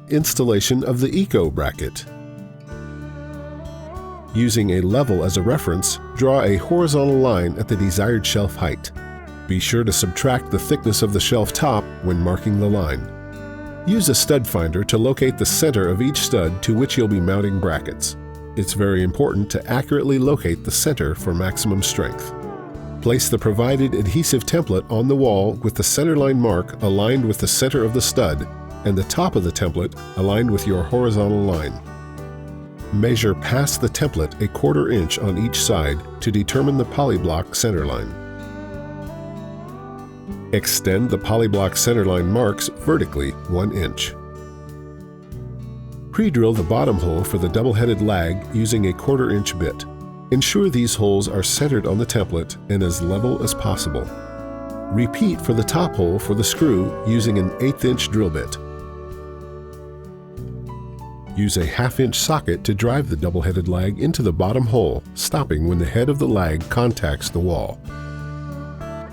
Installation of the Eco bracket. Using a level as a reference, draw a horizontal line at the desired shelf height. Be sure to subtract the thickness of the shelf top when marking the line. Use a stud finder to locate the center of each stud to which you'll be mounting brackets. It's very important to accurately locate the center for maximum strength. Place the provided adhesive template on the wall with the centerline mark aligned with the center of the stud and the top of the template aligned with your horizontal line. Measure past the template a 1/4 inch on each side to determine the polyblock centerline. Extend the polyblock centerline marks vertically 1 inch. Pre-drill the bottom hole for the double-headed lag using a 1/4 inch bit. Ensure these holes are centered on the template and as level as possible. Repeat for the top hole for the screw using an 1/8 inch drill bit. Use a 1/2 inch socket to drive the double-headed lag into the bottom hole, stopping when the head of the lag contacts the wall.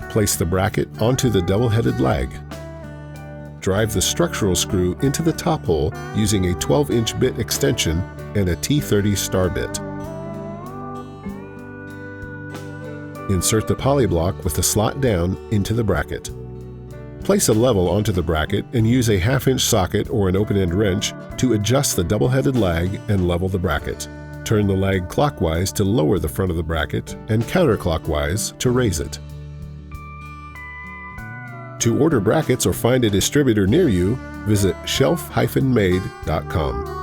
Place the bracket onto the double-headed lag. Drive the structural screw into the top hole using a 12 inch bit extension and a T30 star bit. Insert the polyblock with the slot down into the bracket. Place a level onto the bracket and use a 1/2 inch socket or an open-end wrench to adjust the double-headed lag and level the bracket. Turn the lag clockwise to lower the front of the bracket and counterclockwise to raise it. To order brackets or find a distributor near you, visit shelf-made.com.